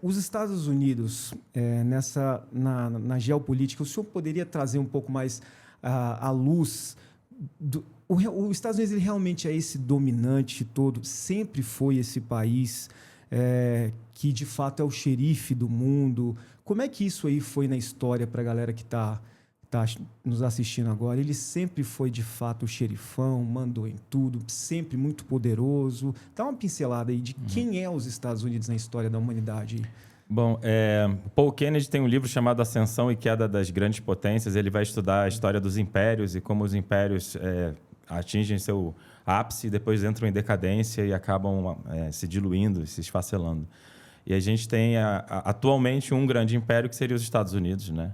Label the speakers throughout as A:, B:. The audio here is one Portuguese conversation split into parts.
A: Os Estados Unidos, na geopolítica, o senhor poderia trazer um pouco mais à luz? Os Estados Unidos ele realmente é esse dominante todo, sempre foi esse país que, de fato, é o xerife do mundo. Como é que isso aí foi na história para a galera que está nos assistindo agora? Ele sempre foi, de fato, o xerifão, mandou em tudo, sempre muito poderoso. Dá uma pincelada aí de quem é os Estados Unidos na história da humanidade.
B: Bom, Paul Kennedy tem um livro chamado Ascensão e Queda das Grandes Potências. Ele vai estudar a história dos impérios e como os impérios atingem seu ápice e depois entram em decadência e acabam se diluindo, se esfacelando. E a gente tem atualmente um grande império que seria os Estados Unidos, né?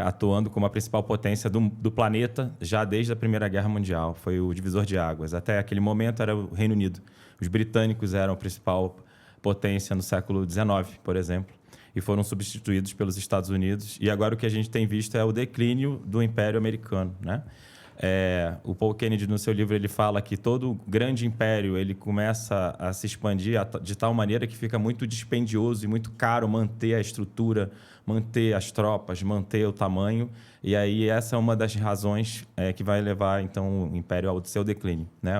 B: Atuando como a principal potência do planeta já desde a Primeira Guerra Mundial. Foi o divisor de águas. Até aquele momento era o Reino Unido. Os britânicos eram a principal potência no século XIX, por exemplo, e foram substituídos pelos Estados Unidos. E agora o que a gente tem visto é o declínio do Império Americano, né? O Paul Kennedy, no seu livro, ele fala que todo grande império ele começa a se expandir de tal maneira que fica muito dispendioso e muito caro manter a estrutura, manter as tropas, manter o tamanho. E aí essa é uma das razões que vai levar, então, o império ao seu declínio, né?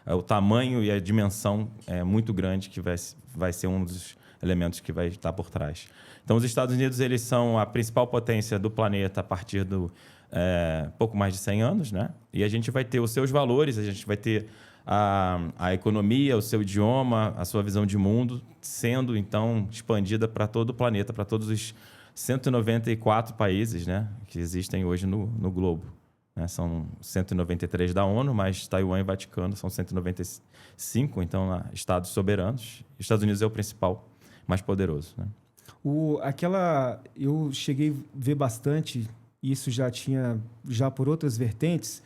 B: O tamanho e a dimensão é muito grande que vai ser um dos elementos que vai estar por trás. Então, os Estados Unidos eles são a principal potência do planeta a partir do pouco mais de 100 anos, né? E a gente vai ter os seus valores, a gente vai ter a economia, o seu idioma, a sua visão de mundo sendo, então, expandida para todo o planeta, para todos os 194 países, né, que existem hoje no globo. Né? São 193 da ONU, mas Taiwan e Vaticano são 195, então, estados soberanos. Estados Unidos é o principal, mais poderoso, né?
A: Eu cheguei a ver bastante, isso já por outras vertentes.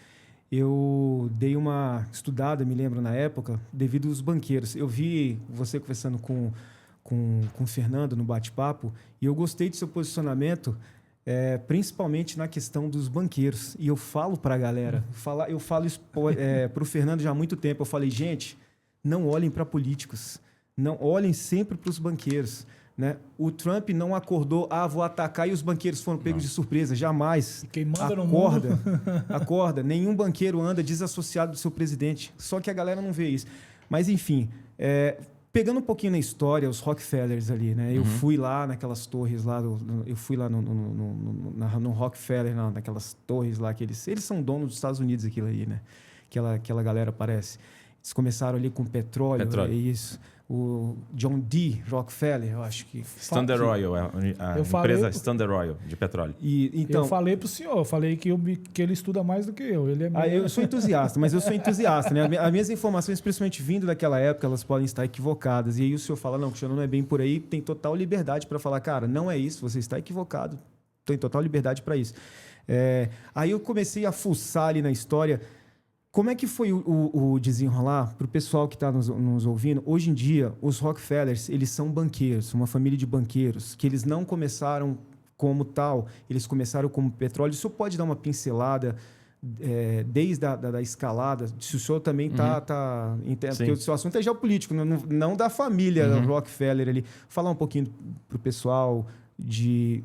A: Eu dei uma estudada, me lembro, na época, devido aos banqueiros. Eu vi você conversando com o Fernando no bate-papo e eu gostei do seu posicionamento, principalmente na questão dos banqueiros. E eu falo para a galera, eu falo isso para o Fernando já há muito tempo. Eu falei, gente, não olhem para políticos, não olhem sempre para os banqueiros. Né? O Trump não acordou, vou atacar, e os banqueiros foram pegos de surpresa. Jamais.
C: Quem manda no mundo.
A: Acorda. Nenhum banqueiro anda desassociado do seu presidente. Só que a galera não vê isso. Mas, enfim, pegando um pouquinho na história, os Rockefellers ali, né? Eu fui lá naquelas torres lá, eu fui lá no Rockefeller, naquelas torres lá, que eles são donos dos Estados Unidos, aquilo aí, né? Aquela galera parece. Eles começaram ali com petróleo. É isso. O John D. Rockefeller, eu acho que...
B: Standard Oil, a empresa Standard Oil de petróleo.
C: Então, eu falei para o senhor, que ele estuda mais do que eu. Ele
A: eu sou entusiasta, mas eu sou entusiasta. Né? As minhas informações, principalmente vindo daquela época, elas podem estar equivocadas. E aí o senhor fala, não, Cristiano, não é bem por aí, tem total liberdade para falar, cara, não é isso, você está equivocado. Tem total liberdade para isso. Aí eu comecei a fuçar ali na história. Como é que foi o desenrolar para o pessoal que está nos ouvindo? Hoje em dia, os Rockefellers, eles são banqueiros, uma família de banqueiros, que eles não começaram como tal, eles começaram como petróleo. O senhor pode dar uma pincelada desde a escalada? Se o senhor também está... Porque o seu assunto é geopolítico, não da família Rockefeller ali. Falar um pouquinho para o pessoal de...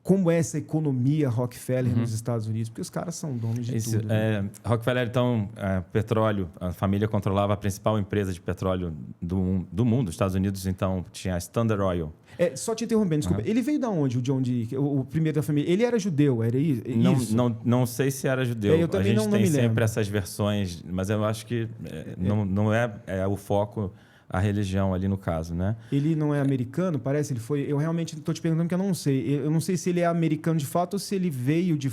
A: Como é essa economia Rockefeller nos Estados Unidos? Porque os caras são donos de tudo. Né?
B: Rockefeller, então, petróleo, a família controlava a principal empresa de petróleo do mundo. Os Estados Unidos, então, tinha a Standard Oil.
A: Só te interrompendo, desculpa. Ele veio de onde, o John D., o primeiro da família? Ele era judeu, era isso?
B: Não sei se era judeu.
A: Eu também
B: a gente
A: não
B: tem
A: me
B: sempre
A: lembro.
B: essas versões, mas eu acho que não é o foco... a religião ali no caso, né?
A: Ele não é americano, parece? Ele foi... Eu realmente estou te perguntando porque eu não sei. Eu não sei se ele é americano de fato ou se ele veio de...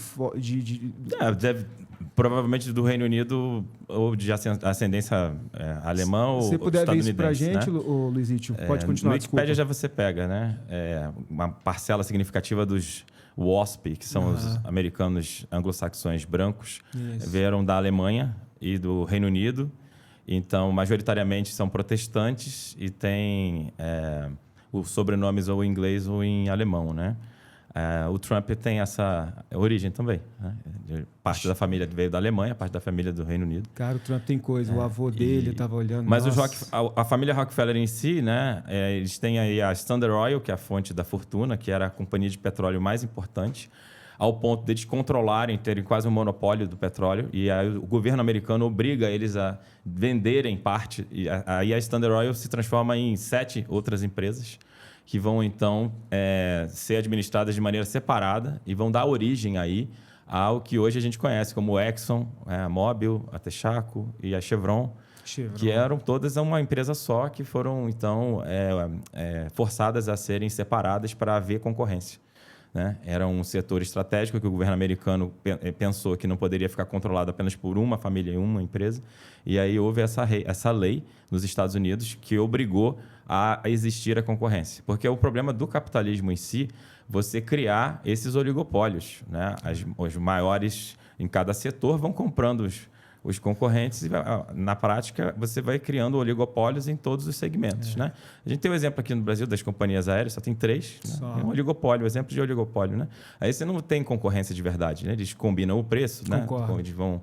B: provavelmente do Reino Unido ou de ascendência alemã ou estadunidense.
A: Se puder ver isso para a gente,
B: né?
A: Luizito, pode continuar.
B: No Wikipedia já você pega, né? Uma parcela significativa dos WASP, que são os americanos anglo-saxões brancos, vieram da Alemanha e do Reino Unido. Então, majoritariamente são protestantes e têm os sobrenomes ou em inglês ou em alemão, né? O Trump tem essa origem também. Né? Parte da família veio da Alemanha, parte da família do Reino Unido.
A: Cara, o Trump tem coisa. O avô dele, eu tava olhando.
B: Mas a família Rockefeller em si, né? Eles têm aí a Standard Oil, que é a fonte da fortuna, que era a companhia de petróleo mais importante, ao ponto deles controlarem, terem quase um monopólio do petróleo. E aí o governo americano obriga eles a venderem parte. E aí a Standard Oil se transforma em 7 outras empresas que vão, então, ser administradas de maneira separada e vão dar origem aí ao que hoje a gente conhece como Exxon, a Mobil, a Texaco e a Chevron, que eram todas uma empresa só, que foram, então, forçadas a serem separadas para haver concorrência. Né? Era um setor estratégico que o governo americano pensou que não poderia ficar controlado apenas por uma família e uma empresa. E aí houve essa lei nos Estados Unidos que obrigou a existir a concorrência. Porque o problema do capitalismo em si, você criar esses oligopólios. Né? Os maiores em cada setor vão comprando os concorrentes e, na prática, você vai criando oligopólios em todos os segmentos. Né? A gente tem o exemplo aqui no Brasil das companhias aéreas, só tem 3. Né? É um oligopólio, exemplo de oligopólio. Né? Aí você não tem concorrência de verdade. Né? Eles combinam o preço, né? Eles vão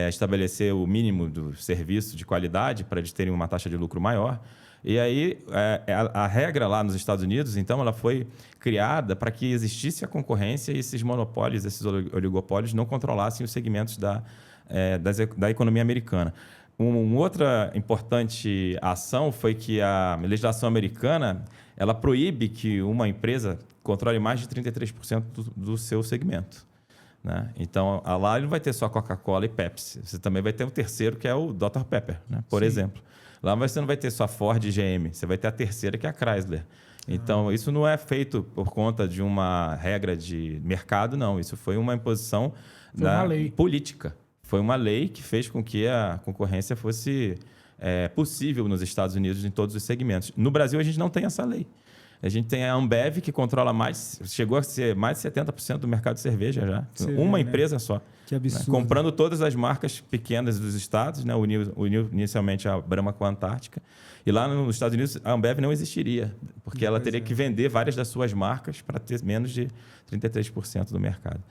B: estabelecer o mínimo do serviço de qualidade para eles terem uma taxa de lucro maior. E aí, a regra lá nos Estados Unidos, então, ela foi criada para que existisse a concorrência e esses monopólios, esses oligopólios, não controlassem os segmentos da economia americana. Uma outra importante ação foi que a legislação americana ela proíbe que uma empresa controle mais de 33% do seu segmento. Né? Então, lá ele não vai ter só Coca-Cola e Pepsi. Você também vai ter um terceiro, que é o Dr. Pepper, né? Por exemplo. Lá você não vai ter só Ford e GM, você vai ter a terceira, que é a Chrysler. Então, isso não é feito por conta de uma regra de mercado, não. Isso foi uma imposição política. Foi uma lei que fez com que a concorrência fosse possível nos Estados Unidos em todos os segmentos. No Brasil, a gente não tem essa lei. A gente tem a Ambev, que controla chegou a ser mais de 70% do mercado de cerveja já. Uma empresa só.
A: Que absurdo.
B: Né? Comprando todas as marcas pequenas dos estados, né? Uniu inicialmente a Brahma com a Antártica. E lá nos Estados Unidos, a Ambev não existiria, porque ela teria que vender várias das suas marcas para ter menos de 33% do mercado.